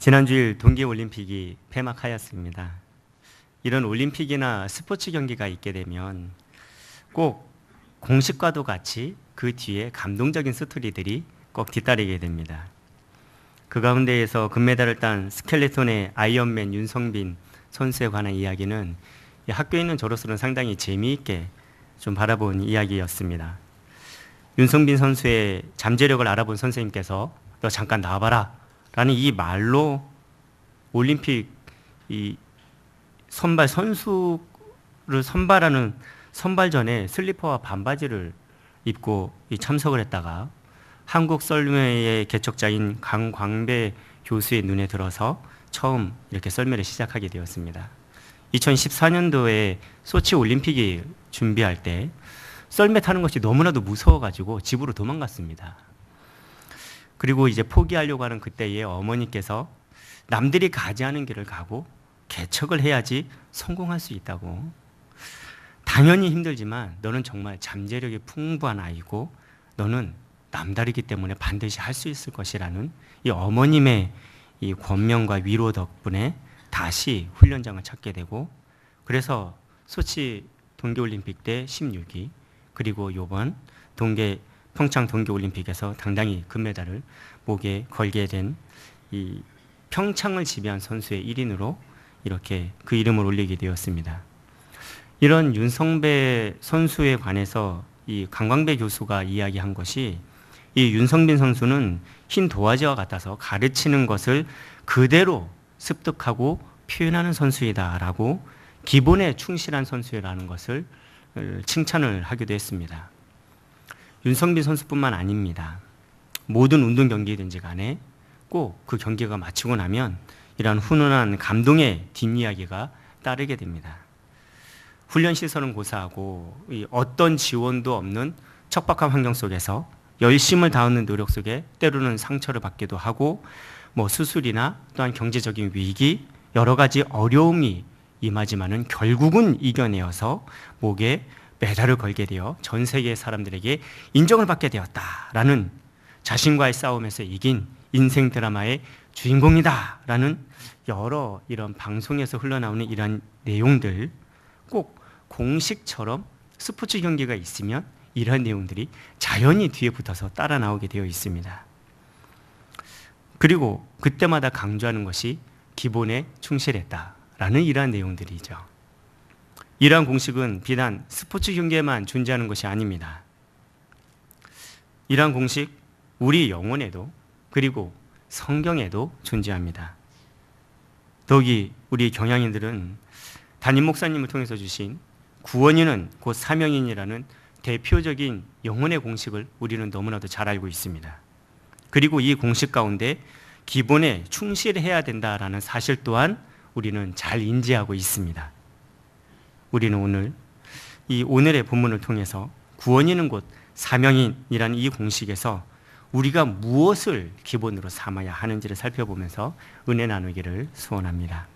지난주일 동계올림픽이 폐막하였습니다. 이런 올림픽이나 스포츠 경기가 있게 되면 꼭 공식과도 같이 그 뒤에 감동적인 스토리들이 꼭 뒤따르게 됩니다. 그 가운데에서 금메달을 딴 스켈레톤의 아이언맨 윤성빈 선수에 관한 이야기는 학교에 있는 저로서는 상당히 재미있게 좀 바라본 이야기였습니다. 윤성빈 선수의 잠재력을 알아본 선생님께서 너 잠깐 나와봐라 라는 이 말로 올림픽 이 선발 선수를 선발하는 선발전에 슬리퍼와 반바지를 입고 참석을 했다가 한국 썰매의 개척자인 강광배 교수의 눈에 들어서 처음 이렇게 썰매를 시작하게 되었습니다. 2014년도에 소치 올림픽이 준비할 때 썰매 타는 것이 너무나도 무서워가지고 집으로 도망갔습니다. 그리고 이제 포기하려고 하는 그때의 어머니께서 남들이 가지 않은 길을 가고 개척을 해야지 성공할 수 있다고. 당연히 힘들지만 너는 정말 잠재력이 풍부한 아이고 너는 남다르기 때문에 반드시 할 수 있을 것이라는 이 어머님의 이 권면과 위로 덕분에 다시 훈련장을 찾게 되고, 그래서 소치 동계올림픽 때 16위, 그리고 이번 평창 동계올림픽에서 당당히 금메달을 목에 걸게 된 이 평창을 지배한 선수의 1인으로 이렇게 그 이름을 올리게 되었습니다. 이런 윤성배 선수에 관해서 이 강광배 교수가 이야기한 것이, 이 윤성빈 선수는 흰 도화지와 같아서 가르치는 것을 그대로 습득하고 표현하는 선수이다라고 기본에 충실한 선수라는 것을 칭찬을 하기도 했습니다. 윤성빈 선수뿐만 아닙니다. 모든 운동 경기든지 간에 꼭 그 경기가 마치고 나면 이러한 훈훈한 감동의 뒷이야기가 따르게 됩니다. 훈련 시설은 고사하고 어떤 지원도 없는 척박한 환경 속에서 열심을 다하는 노력 속에 때로는 상처를 받기도 하고 수술이나 또한 경제적인 위기, 여러 가지 어려움이 임하지만은 결국은 이겨내어서 목에 메달을 걸게 되어 전 세계 사람들에게 인정을 받게 되었다라는, 자신과의 싸움에서 이긴 인생 드라마의 주인공이다라는 여러 이런 방송에서 흘러나오는 이런 내용들, 꼭 공식처럼 스포츠 경기가 있으면 이런 내용들이 자연히 뒤에 붙어서 따라 나오게 되어 있습니다. 그리고 그때마다 강조하는 것이 기본에 충실했다라는 이러한 내용들이죠. 이러한 공식은 비단 스포츠 경기에만 존재하는 것이 아닙니다. 이러한 공식 우리 영혼에도 그리고 성경에도 존재합니다. 더욱이 우리 경향인들은 담임 목사님을 통해서 주신 구원인은 곧 사명인이라는 대표적인 영혼의 공식을 우리는 너무나도 잘 알고 있습니다. 그리고 이 공식 가운데 기본에 충실해야 된다라는 사실 또한 우리는 잘 인지하고 있습니다. 우리는 오늘의 본문을 통해서 구원인은 곧 사명인이라는 이 공식에서 우리가 무엇을 기본으로 삼아야 하는지를 살펴보면서 은혜 나누기를 소원합니다.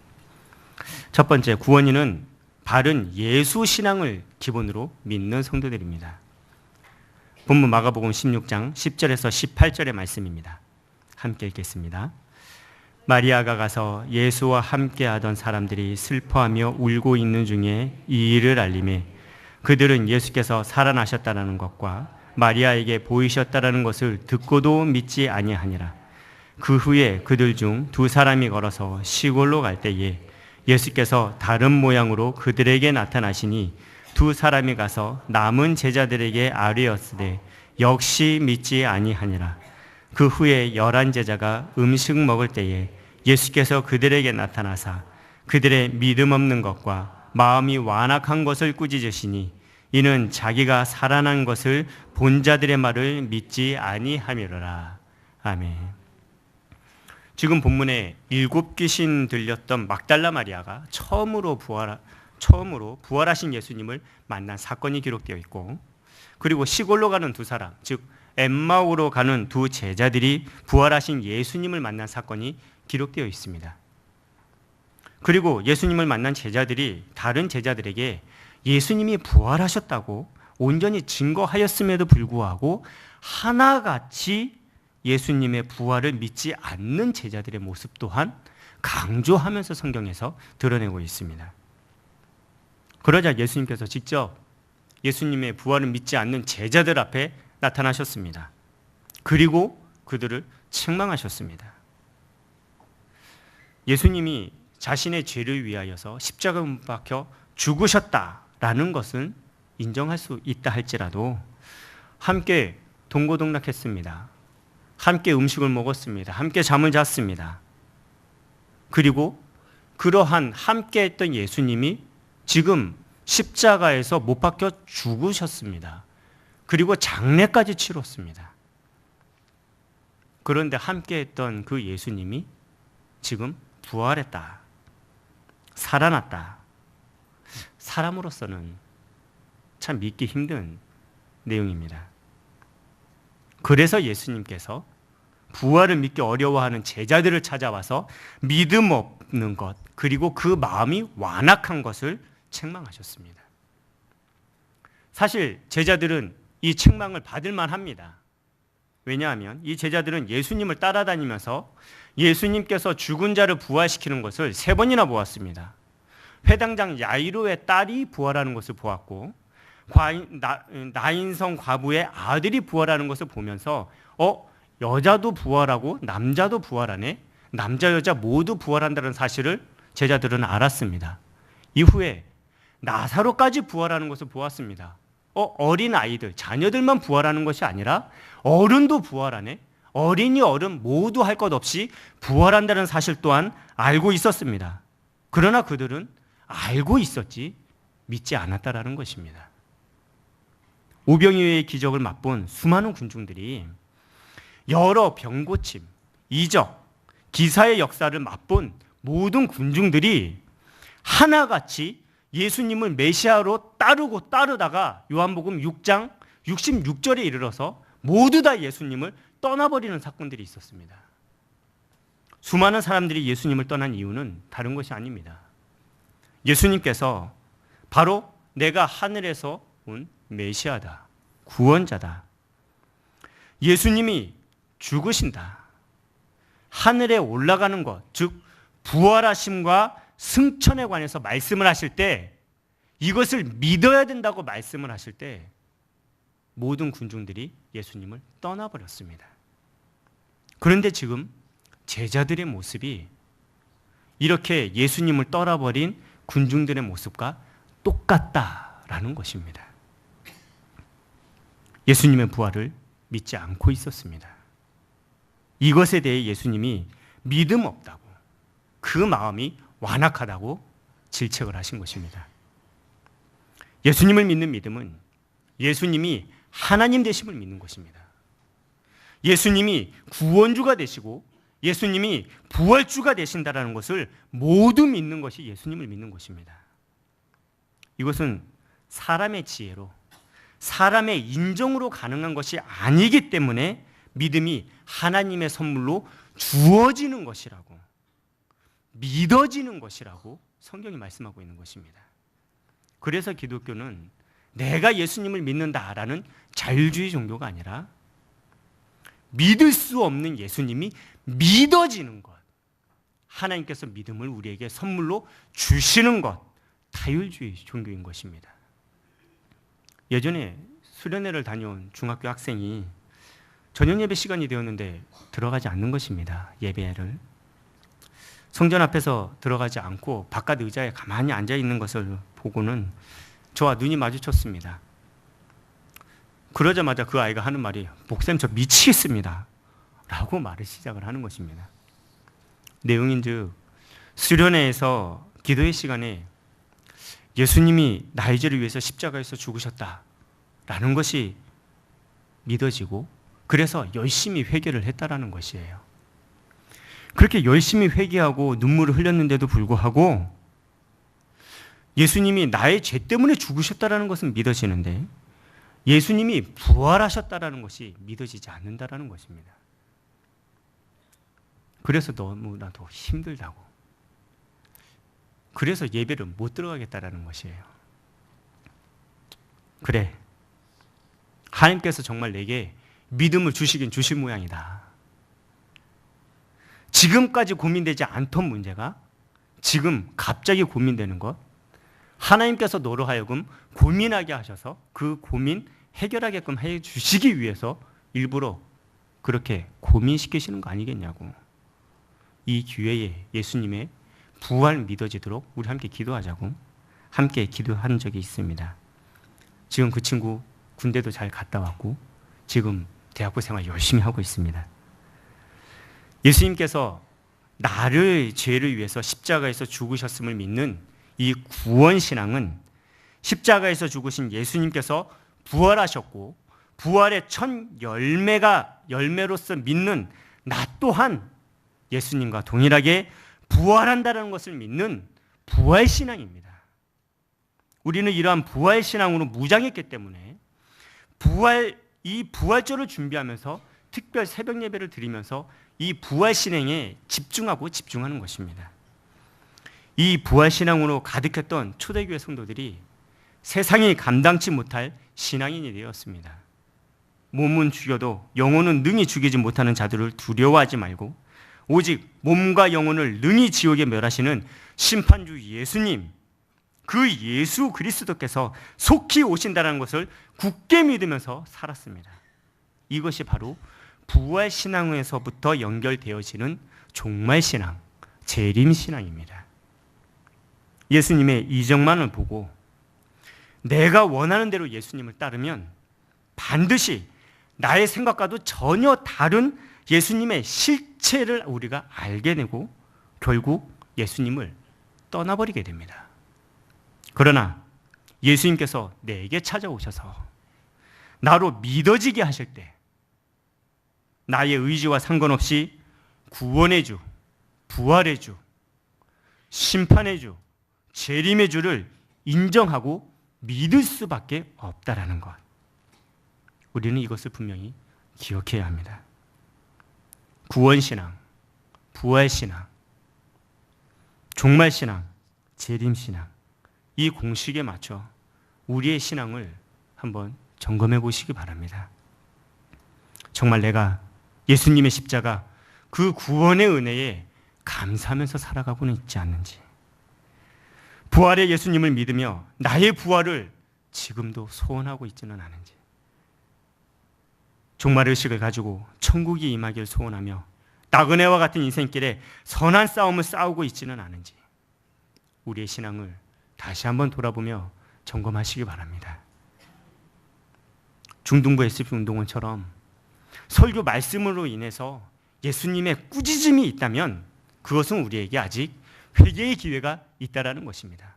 첫 번째, 구원인은 바른 예수 신앙을 기본으로 믿는 성도들입니다. 본문 마가복음 16장 10절에서 18절의 말씀입니다. 함께 읽겠습니다. 마리아가 가서 예수와 함께 하던 사람들이 슬퍼하며 울고 있는 중에 이 일을 알림해 그들은 예수께서 살아나셨다는 것과 마리아에게 보이셨다는 것을 듣고도 믿지 아니하니라. 그 후에 그들 중 두 사람이 걸어서 시골로 갈 때에 예수께서 다른 모양으로 그들에게 나타나시니 두 사람이 가서 남은 제자들에게 아뢰었으되 역시 믿지 아니하니라. 그 후에 11 제자가 음식 먹을 때에 예수께서 그들에게 나타나사 그들의 믿음 없는 것과 마음이 완악한 것을 꾸짖으시니 이는 자기가 살아난 것을 본 자들의 말을 믿지 아니함이로라. 아멘. 지금 본문에 7 귀신 들렸던 막달라 마리아가 처음으로 부활하신 예수님을 만난 사건이 기록되어 있고, 그리고 시골로 가는 두 사람, 즉 엠마오로 가는 두 제자들이 부활하신 예수님을 만난 사건이 기록되어 있습니다. 그리고 예수님을 만난 제자들이 다른 제자들에게 예수님이 부활하셨다고 온전히 증거하였음에도 불구하고 하나같이 예수님의 부활을 믿지 않는 제자들의 모습 또한 강조하면서 성경에서 드러내고 있습니다. 그러자 예수님께서 직접 예수님의 부활을 믿지 않는 제자들 앞에 나타나셨습니다. 그리고 그들을 책망하셨습니다. 예수님이 자신의 죄를 위하여서 십자가에 못 박혀 죽으셨다라는 것은 인정할 수 있다 할지라도 함께 동고동락했습니다. 함께 음식을 먹었습니다. 함께 잠을 잤습니다. 그리고 그러한 함께 했던 예수님이 지금 십자가에서 못 박혀 죽으셨습니다. 그리고 장례까지 치렀습니다. 그런데 함께 했던 그 예수님이 지금 부활했다. 살아났다. 사람으로서는 참 믿기 힘든 내용입니다. 그래서 예수님께서 부활을 믿기 어려워하는 제자들을 찾아와서 믿음 없는 것, 그리고 그 마음이 완악한 것을 책망하셨습니다. 사실 제자들은 이 책망을 받을 만합니다. 왜냐하면 이 제자들은 예수님을 따라다니면서 예수님께서 죽은 자를 부활시키는 것을 3번이나 보았습니다. 회당장 야이로의 딸이 부활하는 것을 보았고, 나인성 과부의 아들이 부활하는 것을 보면서 여자도 부활하고 남자도 부활하네, 남자 여자 모두 부활한다는 사실을 제자들은 알았습니다. 이후에 나사로까지 부활하는 것을 보았습니다. 어린 아이들, 자녀들만 부활하는 것이 아니라 어른도 부활하네, 어린이 어른 모두 할 것 없이 부활한다는 사실 또한 알고 있었습니다. 그러나 그들은 알고 있었지 믿지 않았다라는 것입니다. 오병이어의 기적을 맛본 수많은 군중들이 여러 병고침, 이적, 기사의 역사를 맛본 모든 군중들이 하나같이 예수님을 메시아로 따르다가 요한복음 6장 66절에 이르러서 모두 다 예수님을 떠나버리는 사건들이 있었습니다. 수많은 사람들이 예수님을 떠난 이유는 다른 것이 아닙니다. 예수님께서 바로 내가 하늘에서 온 메시아다, 구원자다, 예수님이 죽으신다, 하늘에 올라가는 것, 즉 부활하심과 승천에 관해서 말씀을 하실 때, 이것을 믿어야 된다고 말씀을 하실 때 모든 군중들이 예수님을 떠나버렸습니다. 그런데 지금 제자들의 모습이 이렇게 예수님을 떠나버린 군중들의 모습과 똑같다라는 것입니다. 예수님의 부활을 믿지 않고 있었습니다. 이것에 대해 예수님이 믿음 없다고, 그 마음이 완악하다고 질책을 하신 것입니다. 예수님을 믿는 믿음은 예수님이 하나님 되심을 믿는 것입니다. 예수님이 구원주가 되시고 예수님이 부활주가 되신다라는 것을 모두 믿는 것이 예수님을 믿는 것입니다. 이것은 사람의 지혜로, 사람의 인정으로 가능한 것이 아니기 때문에 믿음이 하나님의 선물로 주어지는 것이라고, 믿어지는 것이라고 성경이 말씀하고 있는 것입니다. 그래서 기독교는 내가 예수님을 믿는다라는 자율주의 종교가 아니라 믿을 수 없는 예수님이 믿어지는 것, 하나님께서 믿음을 우리에게 선물로 주시는 것, 자율주의 종교인 것입니다. 예전에 수련회를 다녀온 중학교 학생이 저녁 예배 시간이 되었는데 들어가지 않는 것입니다. 예배를 성전 앞에서 들어가지 않고 바깥 의자에 가만히 앉아 있는 것을 보고는 저와 눈이 마주쳤습니다. 그러자마자 그 아이가 하는 말이, 목사님 저 미치겠습니다 라고 말을 시작을 하는 것입니다. 내용인즉 수련회에서 기도의 시간에 예수님이 나의 죄를 위해서 십자가에서 죽으셨다라는 것이 믿어지고, 그래서 열심히 회개를 했다라는 것이에요. 그렇게 열심히 회개하고 눈물을 흘렸는데도 불구하고 예수님이 나의 죄 때문에 죽으셨다라는 것은 믿어지는데 예수님이 부활하셨다라는 것이 믿어지지 않는다라는 것입니다. 그래서 너무나도 힘들다고, 그래서 예배를 못 들어가겠다라는 것이에요. 그래, 하나님께서 정말 내게 믿음을 주시긴 주신 모양이다. 지금까지 고민되지 않던 문제가 지금 갑자기 고민되는 것, 하나님께서 너로 하여금 고민하게 하셔서 그 고민 해결하게끔 해주시기 위해서 일부러 그렇게 고민시키시는 거 아니겠냐고. 이 기회에 예수님의 부활 믿어지도록 우리 함께 기도하자고 함께 기도한 적이 있습니다. 지금 그 친구 군대도 잘 갔다 왔고 지금 대학부 생활 열심히 하고 있습니다. 예수님께서 나를 죄를 위해서 십자가에서 죽으셨음을 믿는 이 구원신앙은 십자가에서 죽으신 예수님께서 부활하셨고 부활의 첫 열매로서 믿는 나 또한 예수님과 동일하게 부활한다는 것을 믿는 부활신앙입니다. 우리는 이러한 부활신앙으로 무장했기 때문에 이 부활절을 준비하면서 특별 새벽 예배를 드리면서 이 부활신앙에 집중하는 것입니다. 이 부활신앙으로 가득했던 초대교회 성도들이 세상이 감당치 못할 신앙인이 되었습니다. 몸은 죽여도 영혼은 능히 죽이지 못하는 자들을 두려워하지 말고 오직 몸과 영혼을 능히 지옥에 멸하시는 심판주 예수님, 그 예수 그리스도께서 속히 오신다는 것을 굳게 믿으면서 살았습니다. 이것이 바로 부활신앙에서부터 연결되어지는 종말신앙, 재림신앙입니다. 예수님의 이적만을 보고 내가 원하는 대로 예수님을 따르면 반드시 나의 생각과도 전혀 다른 예수님의 실체를 우리가 알게 되고 결국 예수님을 떠나버리게 됩니다. 그러나 예수님께서 내게 찾아오셔서 나로 믿어지게 하실 때 나의 의지와 상관없이 구원의 주, 부활의 주, 심판의 주, 재림의 주를 인정하고 믿을 수밖에 없다라는 것. 우리는 이것을 분명히 기억해야 합니다. 구원신앙, 부활신앙, 종말신앙, 재림신앙, 이 공식에 맞춰 우리의 신앙을 한번 점검해 보시기 바랍니다. 정말 내가 예수님의 십자가, 그 구원의 은혜에 감사하면서 살아가고는 있지 않는지, 부활의 예수님을 믿으며 나의 부활을 지금도 소원하고 있지는 않은지, 종말의식을 가지고 천국이 임하길 소원하며 나그네와 같은 인생길에 선한 싸움을 싸우고 있지는 않은지 우리의 신앙을 다시 한번 돌아보며 점검하시기 바랍니다. 중등부 SF 운동원처럼 설교 말씀으로 인해서 예수님의 꾸짖음이 있다면 그것은 우리에게 아직 회개의 기회가 있다라는 것입니다.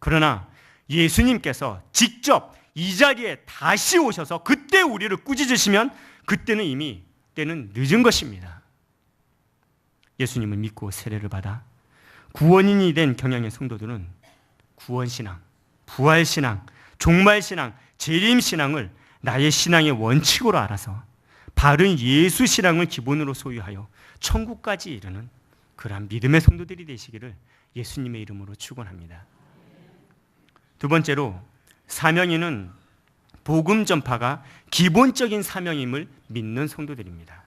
그러나 예수님께서 직접 이 자리에 다시 오셔서 그때 우리를 꾸짖으시면 그때는 이미 때는 늦은 것입니다. 예수님을 믿고 세례를 받아 구원인이 된 경향의 성도들은 구원신앙, 부활신앙, 종말신앙, 재림신앙을 나의 신앙의 원칙으로 알아서 바른 예수신앙을 기본으로 소유하여 천국까지 이르는 그러한 믿음의 성도들이 되시기를 예수님의 이름으로 축원합니다. 두 번째로, 사명인은 복음 전파가 기본적인 사명임을 믿는 성도들입니다.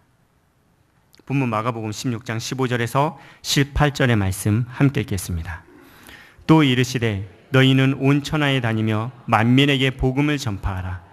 본문 마가복음 16장 15절에서 18절의 말씀 함께 읽겠습니다. 또 이르시되 너희는 온 천하에 다니며 만민에게 복음을 전파하라.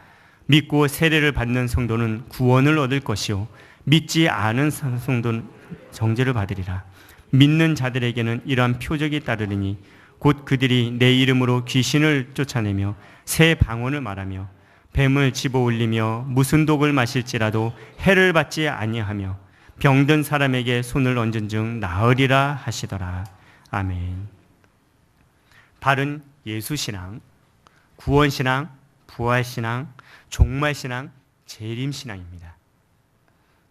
믿고 세례를 받는 성도는 구원을 얻을 것이요 믿지 않은 성도는 정죄를 받으리라. 믿는 자들에게는 이러한 표적이 따르리니 곧 그들이 내 이름으로 귀신을 쫓아내며 새 방언을 말하며 뱀을 집어올리며 무슨 독을 마실지라도 해를 받지 아니하며 병든 사람에게 손을 얹은 즉 나으리라 하시더라. 아멘. 바른 예수신앙, 구원신앙, 부활신앙, 종말신앙, 재림신앙입니다.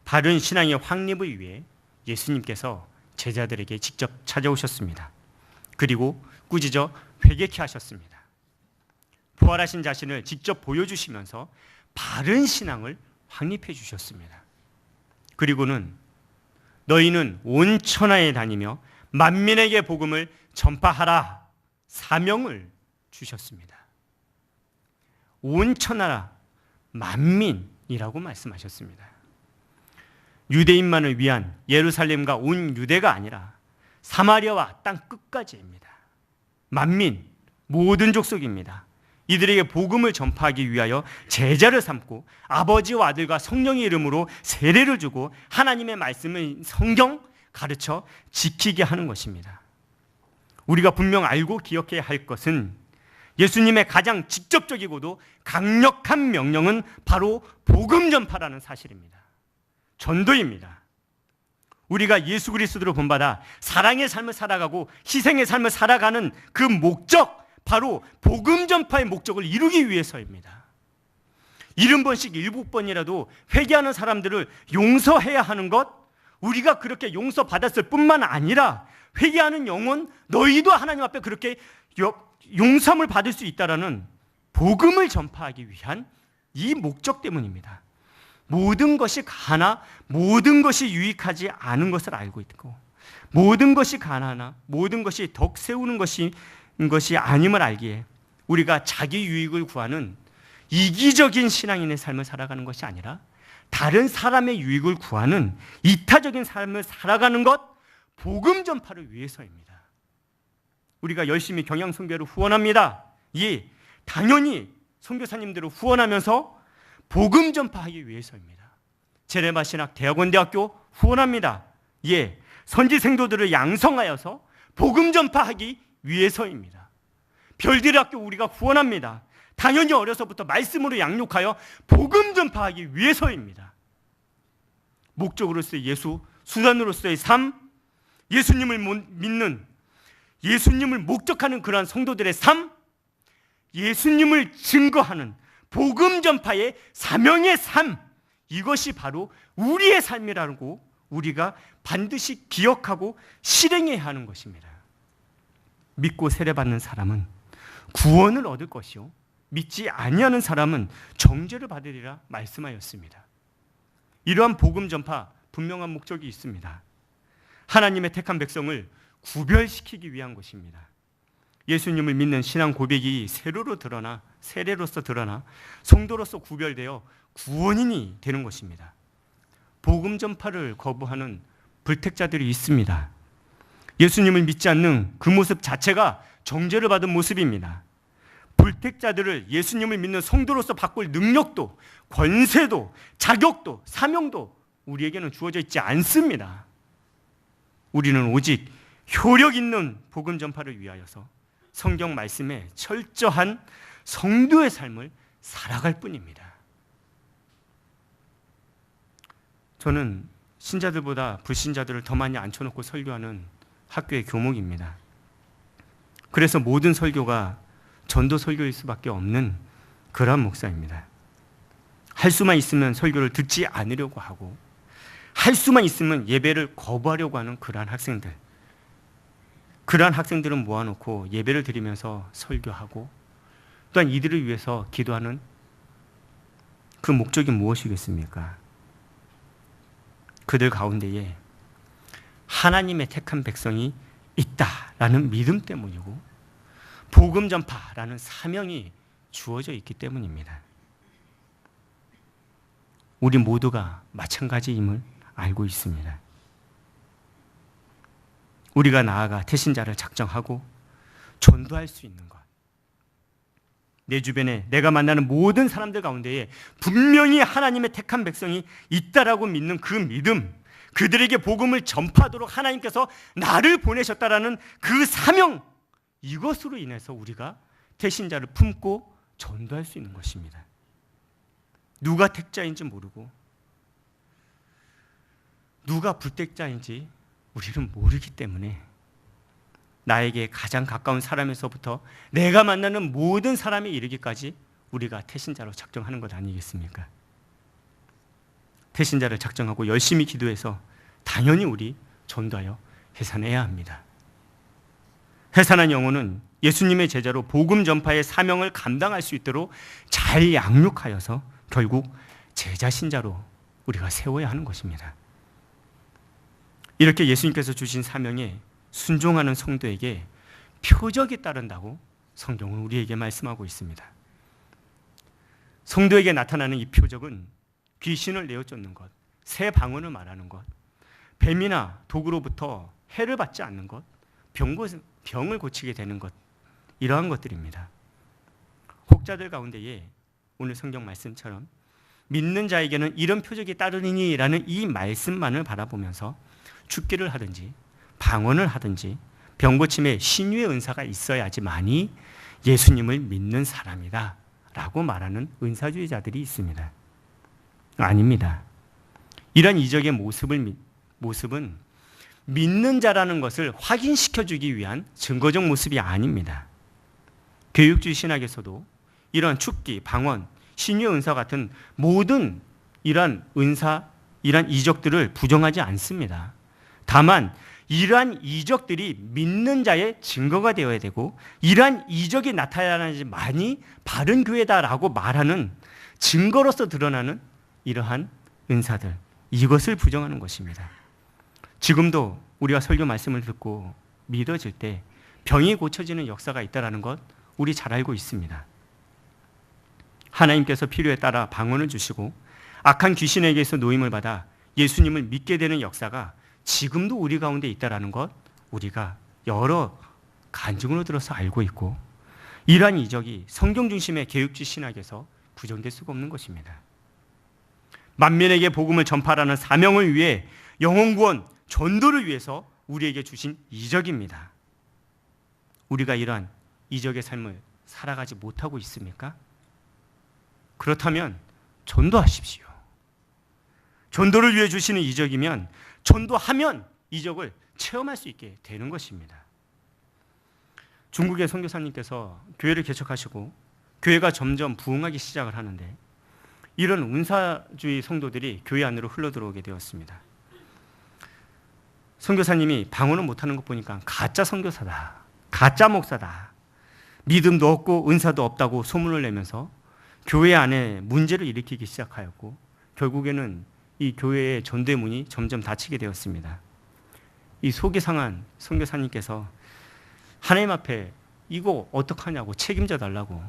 바른 신앙의 확립을 위해 예수님께서 제자들에게 직접 찾아오셨습니다. 그리고 꾸짖어 회개케 하셨습니다. 부활하신 자신을 직접 보여주시면서 바른 신앙을 확립해 주셨습니다. 그리고는 너희는 온 천하에 다니며 만민에게 복음을 전파하라 사명을 주셨습니다. 온 천하 만민이라고 말씀하셨습니다. 유대인만을 위한 예루살렘과 온 유대가 아니라 사마리아와 땅 끝까지입니다. 만민, 모든 족속입니다. 이들에게 복음을 전파하기 위하여 제자를 삼고 아버지와 아들과 성령의 이름으로 세례를 주고 하나님의 말씀을 성경 가르쳐 지키게 하는 것입니다. 우리가 분명 알고 기억해야 할 것은 예수님의 가장 직접적이고도 강력한 명령은 바로 복음 전파라는 사실입니다. 전도입니다. 우리가 예수 그리스도로 본받아 사랑의 삶을 살아가고 희생의 삶을 살아가는 그 목적, 바로 복음 전파의 목적을 이루기 위해서입니다. 70번씩 7번이라도 회개하는 사람들을 용서해야 하는 것, 우리가 그렇게 용서받았을 뿐만 아니라 회개하는 영혼, 너희도 하나님 앞에 그렇게 용서함을 받을 수 있다라는 복음을 전파하기 위한 이 목적 때문입니다. 모든 것이 가나 모든 것이 유익하지 않은 것을 알고 있고, 모든 것이 가나나 모든 것이 덕 세우는 것이 아님을 알기에 우리가 자기 유익을 구하는 이기적인 신앙인의 삶을 살아가는 것이 아니라 다른 사람의 유익을 구하는 이타적인 삶을 살아가는 것, 복음 전파를 위해서입니다. 우리가 열심히 경양 선교를 후원합니다. 예, 당연히 선교사님들을 후원하면서 복음 전파하기 위해서입니다. 제레마 신학 대학원대학교 후원합니다. 예, 선지 생도들을 양성하여서 복음 전파하기 위해서입니다. 별들의 학교 우리가 후원합니다. 당연히 어려서부터 말씀으로 양육하여 복음 전파하기 위해서입니다. 목적으로서의 예수, 수단으로서의 삶, 예수님을 믿는, 예수님을 목적하는 그러한 성도들의 삶, 예수님을 증거하는 복음 전파의 사명의 삶, 이것이 바로 우리의 삶이라고 우리가 반드시 기억하고 실행해야 하는 것입니다. 믿고 세례받는 사람은 구원을 얻을 것이요 믿지 아니하는 사람은 정죄를 받으리라 말씀하였습니다. 이러한 복음 전파 분명한 목적이 있습니다. 하나님의 택한 백성을 구별시키기 위한 것입니다. 예수님을 믿는 신앙 고백이 세례로서 드러나 성도로서 구별되어 구원인이 되는 것입니다. 복음 전파를 거부하는 불택자들이 있습니다. 예수님을 믿지 않는 그 모습 자체가 정죄를 받은 모습입니다. 불택자들을 예수님을 믿는 성도로서 바꿀 능력도, 권세도, 자격도, 사명도 우리에게는 주어져 있지 않습니다. 우리는 오직 효력 있는 복음 전파를 위하여서 성경 말씀에 철저한 성도의 삶을 살아갈 뿐입니다. 저는 신자들보다 불신자들을 더 많이 앉혀놓고 설교하는 학교의 교목입니다. 그래서 모든 설교가 전도 설교일 수밖에 없는 그러한 목사입니다. 할 수만 있으면 설교를 듣지 않으려고 하고, 할 수만 있으면 예배를 거부하려고 하는 그러한 학생들, 그러한 학생들은 모아놓고 예배를 드리면서 설교하고, 또한 이들을 위해서 기도하는 그 목적이 무엇이겠습니까? 그들 가운데에 하나님의 택한 백성이 있다라는 믿음 때문이고 복음 전파라는 사명이 주어져 있기 때문입니다. 우리 모두가 마찬가지임을 알고 있습니다. 우리가 나아가 태신자를 작정하고 전도할 수 있는 것, 내 주변에 내가 만나는 모든 사람들 가운데에 분명히 하나님의 택한 백성이 있다라고 믿는 그 믿음, 그들에게 복음을 전파하도록 하나님께서 나를 보내셨다라는 그 사명, 이것으로 인해서 우리가 태신자를 품고 전도할 수 있는 것입니다. 누가 택자인지 모르고 누가 불택자인지 우리는 모르기 때문에 나에게 가장 가까운 사람에서부터 내가 만나는 모든 사람이 이르기까지 우리가 태신자로 작정하는 것 아니겠습니까? 태신자를 작정하고 열심히 기도해서 당연히 우리 전도하여 해산해야 합니다. 해산한 영혼은 예수님의 제자로 복음 전파의 사명을 감당할 수 있도록 잘 양육하여서 결국 제자 신자로 우리가 세워야 하는 것입니다. 이렇게 예수님께서 주신 사명에 순종하는 성도에게 표적이 따른다고 성경은 우리에게 말씀하고 있습니다. 성도에게 나타나는 이 표적은 귀신을 내어쫓는 것, 새 방언을 말하는 것, 뱀이나 독으로부터 해를 받지 않는 것, 병을 고치게 되는 것, 이러한 것들입니다. 혹자들 가운데에 오늘 성경 말씀처럼 믿는 자에게는 이런 표적이 따르리니 라는 이 말씀만을 바라보면서 축기를 하든지 방언을 하든지 병고침의 신유의 은사가 있어야지만이 예수님을 믿는 사람이다 라고 말하는 은사주의자들이 있습니다. 아닙니다. 이런 이적의 모습은 믿는 자라는 것을 확인시켜주기 위한 증거적 모습이 아닙니다. 교육주의 신학에서도 이런 축기, 방언, 신유의 은사 같은 모든 이러한 은사, 이러한 이적들을 부정하지 않습니다. 다만 이러한 이적들이 믿는 자의 증거가 되어야 되고 이러한 이적이 나타나야지만이 바른 교회다라고 말하는 증거로서 드러나는 이러한 은사들, 이것을 부정하는 것입니다. 지금도 우리가 설교 말씀을 듣고 믿어질 때 병이 고쳐지는 역사가 있다는 것 우리 잘 알고 있습니다. 하나님께서 필요에 따라 방언을 주시고 악한 귀신에게서 노임을 받아 예수님을 믿게 되는 역사가 지금도 우리 가운데 있다는 것 우리가 여러 간증으로 들어서 알고 있고 이러한 이적이 성경 중심의 개혁주의 신학에서 부정될 수가 없는 것입니다. 만민에게 복음을 전파하라는 사명을 위해 영혼구원, 전도를 위해서 우리에게 주신 이적입니다. 우리가 이러한 이적의 삶을 살아가지 못하고 있습니까? 그렇다면 전도하십시오. 전도를 위해 주시는 이적이면 전도하면 이적을 체험할 수 있게 되는 것입니다. 중국의 선교사님께서 교회를 개척하시고 교회가 점점 부흥하기 시작을 하는데 이런 은사주의 성도들이 교회 안으로 흘러들어오게 되었습니다. 선교사님이 방언은 못하는 것 보니까 가짜 선교사다, 가짜 목사다, 믿음도 없고 은사도 없다고 소문을 내면서 교회 안에 문제를 일으키기 시작하였고 결국에는 이 교회의 전도의 문이 점점 닫히게 되었습니다. 이 속이 상한 선교사님께서 하나님 앞에 이거 어떡하냐고 책임져 달라고,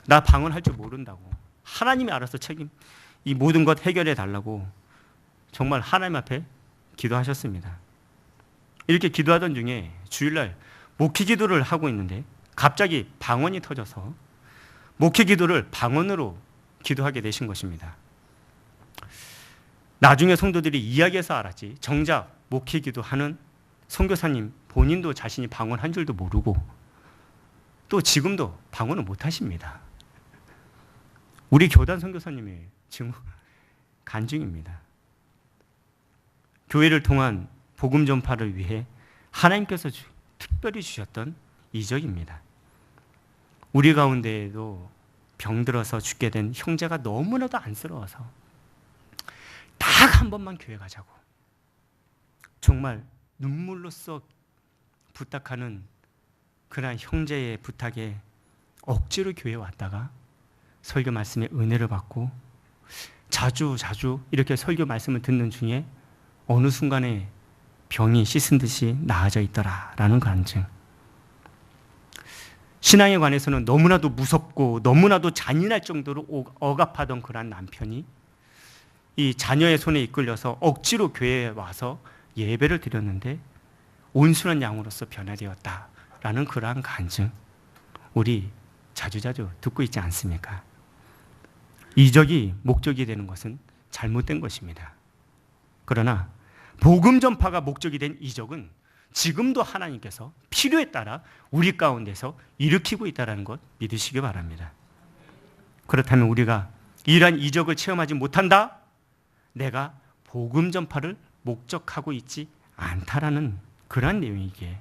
나 방언할 줄 모른다고, 하나님이 알아서 이 모든 것 해결해 달라고 정말 하나님 앞에 기도하셨습니다. 이렇게 기도하던 중에 주일날 목회 기도를 하고 있는데 갑자기 방언이 터져서 목회 기도를 방언으로 기도하게 되신 것입니다. 나중에 성도들이 이야기해서 알았지 정작 목회 기도하는 선교사님 본인도 자신이 방언한 줄도 모르고 또 지금도 방언을 못하십니다. 우리 교단 선교사님의 간증입니다. 교회를 통한 복음 전파를 위해 하나님께서 특별히 주셨던 이적입니다. 우리 가운데에도 병들어서 죽게 된 형제가 너무나도 안쓰러워서 딱 한 번만 교회 가자고 정말 눈물로써 부탁하는 그런 형제의 부탁에 억지로 교회에 왔다가 설교 말씀에 은혜를 받고 자주 이렇게 설교 말씀을 듣는 중에 어느 순간에 병이 씻은 듯이 나아져 있더라라는 간증. 신앙에 관해서는 너무나도 무섭고 너무나도 잔인할 정도로 억압하던 그런 남편이 이 자녀의 손에 이끌려서 억지로 교회에 와서 예배를 드렸는데 온순한 양으로서 변화되었다라는 그러한 간증 우리 자주자주 듣고 있지 않습니까? 이적이 목적이 되는 것은 잘못된 것입니다. 그러나 복음 전파가 목적이 된 이적은 지금도 하나님께서 필요에 따라 우리 가운데서 일으키고 있다는 것 믿으시기 바랍니다. 그렇다면 우리가 이러한 이적을 체험하지 못한다? 내가 복음 전파를 목적하고 있지 않다라는 그런 내용이기에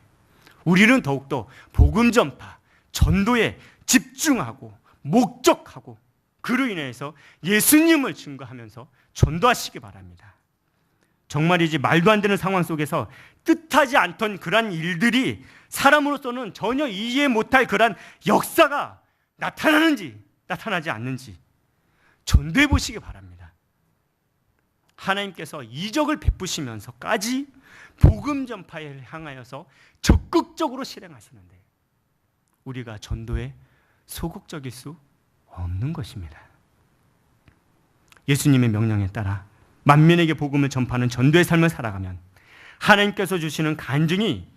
우리는 더욱더 복음 전파, 전도에 집중하고 목적하고 그로 인해서 예수님을 증거하면서 전도하시기 바랍니다. 정말이지 말도 안 되는 상황 속에서 뜻하지 않던 그런 일들이 사람으로서는 전혀 이해 못할 그런 역사가 나타나는지 나타나지 않는지 전도해 보시기 바랍니다. 하나님께서 이적을 베푸시면서까지 복음 전파에 향하여서 적극적으로 실행하시는데 우리가 전도에 소극적일 수 없는 것입니다. 예수님의 명령에 따라 만민에게 복음을 전파하는 전도의 삶을 살아가면 하나님께서 주시는 간증이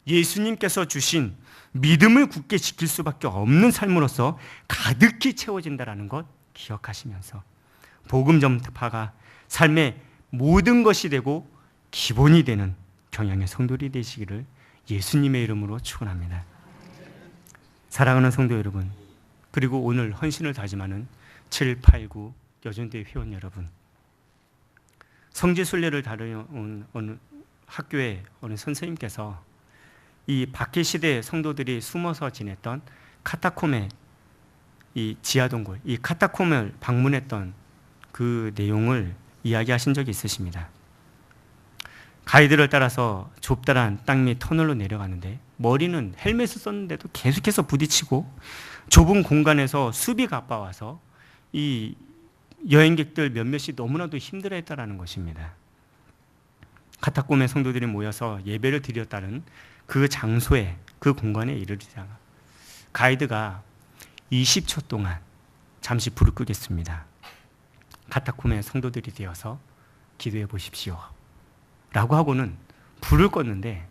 예수님께서 주신 믿음을 굳게 지킬 수밖에 없는 삶으로서 가득히 채워진다는 것 기억하시면서 복음 전파가 삶의 모든 것이 되고 기본이 되는 경영의 성도들이 되시기를 예수님의 이름으로 축원합니다. 사랑하는 성도 여러분, 그리고 오늘 헌신을 다짐하는 7, 8, 9 여전대 회원 여러분, 성지순례를 다루는 어느 학교의 어느 선생님께서 이 박해시대 성도들이 숨어서 지냈던 카타콤의 이 지하동굴, 이 카타콤을 방문했던 그 내용을 이야기하신 적이 있으십니다. 가이드를 따라서 좁다란 땅 밑 터널로 내려가는데 머리는 헬멧을 썼는데도 계속해서 부딪히고 좁은 공간에서 수비가 아파와서 이 여행객들 몇몇이 너무나도 힘들어했다라는 것입니다. 카타콤의 성도들이 모여서 예배를 드렸다는 그 장소에, 그 공간에 이르리다가 가이드가 20초 동안 잠시 불을 끄겠습니다. 카타콤의 성도들이 되어서 기도해 보십시오 라고 하고는 불을 껐는데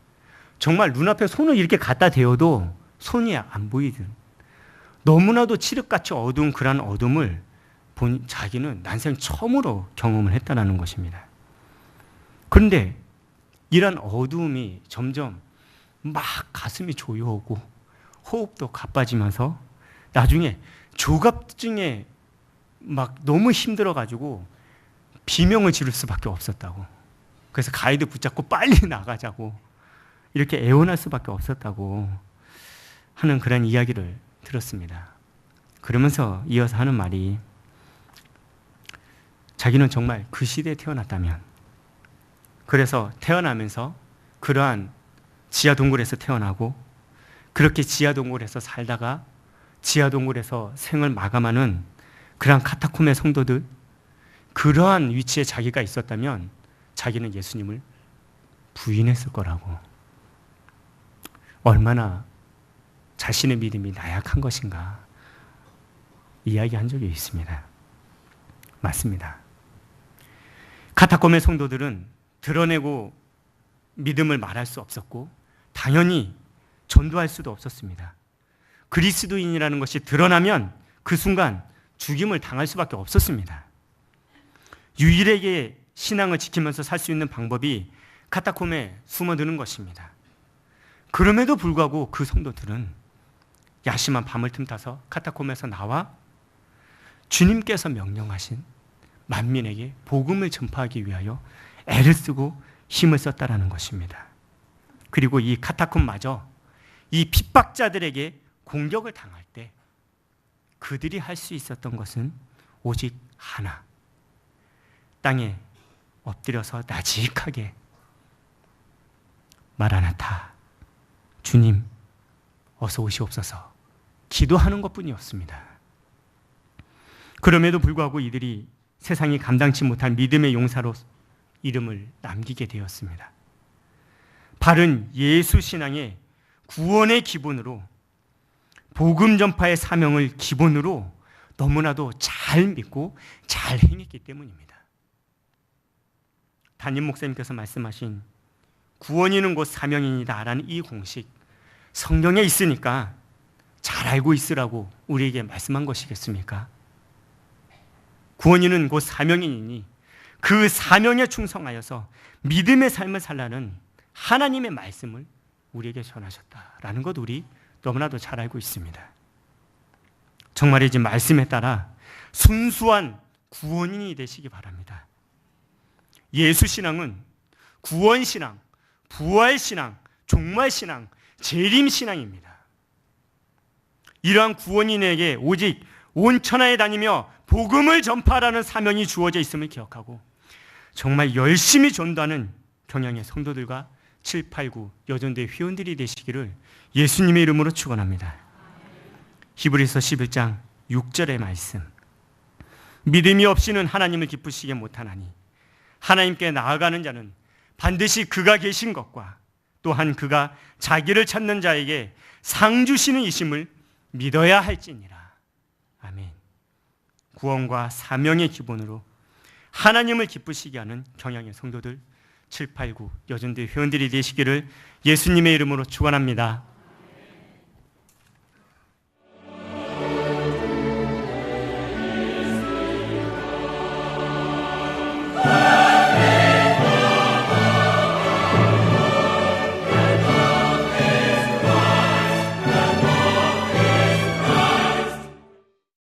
정말 눈앞에 손을 이렇게 갖다 대어도 손이 안 보이든 너무나도 칠흑같이 어두운 그런 어둠을 자기는 난생 처음으로 경험을 했다는 것입니다. 그런데 이런 어두움이 점점 막 가슴이 조여오고 호흡도 가빠지면서 나중에 조갑증에 막 너무 힘들어가지고 비명을 지를 수밖에 없었다고. 그래서 가이드 붙잡고 빨리 나가자고 이렇게 애원할 수밖에 없었다고 하는 그런 이야기를 들었습니다. 그러면서 이어서 하는 말이 자기는 정말 그 시대에 태어났다면, 그래서 태어나면서 그러한 지하동굴에서 태어나고 그렇게 지하동굴에서 살다가 지하동굴에서 생을 마감하는 그러한 카타콤의 성도들, 그러한 위치에 자기가 있었다면 자기는 예수님을 부인했을 거라고. 얼마나 자신의 믿음이 나약한 것인가 이야기한 적이 있습니다. 맞습니다. 카타콤의 성도들은 드러내고 믿음을 말할 수 없었고 당연히 전도할 수도 없었습니다. 그리스도인이라는 것이 드러나면 그 순간 죽임을 당할 수밖에 없었습니다. 유일하게 신앙을 지키면서 살 수 있는 방법이 카타콤에 숨어드는 것입니다. 그럼에도 불구하고 그 성도들은 야심한 밤을 틈타서 카타콤에서 나와 주님께서 명령하신 만민에게 복음을 전파하기 위하여 애를 쓰고 힘을 썼다라는 것입니다. 그리고 이 카타콤마저 이 핍박자들에게 공격을 당할 때 그들이 할 수 있었던 것은 오직 하나, 땅에 엎드려서 나직하게 마라나타, 주님 어서 오시옵소서 기도하는 것뿐이었습니다. 그럼에도 불구하고 이들이 세상이 감당치 못할 믿음의 용사로 이름을 남기게 되었습니다. 바른 예수 신앙의 구원의 기본으로, 복음 전파의 사명을 기본으로 너무나도 잘 믿고 잘 행했기 때문입니다. 담임 목사님께서 말씀하신 구원이는 곧 사명이니다 라는 이 공식, 성경에 있으니까 잘 알고 있으라고 우리에게 말씀한 것이겠습니까? 구원이는 곧 사명이니 그 사명에 충성하여서 믿음의 삶을 살라는 하나님의 말씀을 우리에게 전하셨다라는 것 우리 너무나도 잘 알고 있습니다. 정말이지 말씀에 따라 순수한 구원인이 되시기 바랍니다. 예수신앙은 구원신앙, 부활신앙, 종말신앙, 재림신앙입니다. 이러한 구원인에게 오직 온 천하에 다니며 복음을 전파하라는 사명이 주어져 있음을 기억하고 정말 열심히 전도하는 경양의 성도들과 7, 8, 9 여전대 회원들이 되시기를 예수님의 이름으로 축원합니다. 히브리서 11장 6절의 말씀, 믿음이 없이는 하나님을 기쁘시게 못하나니 하나님께 나아가는 자는 반드시 그가 계신 것과 또한 그가 자기를 찾는 자에게 상 주시는 이심을 믿어야 할지니라. 아멘. 구원과 사명의 기본으로 하나님을 기쁘시게 하는 경향의 성도들 7, 8, 9 여전대 회원들이 되시기를 예수님의 이름으로 축원합니다.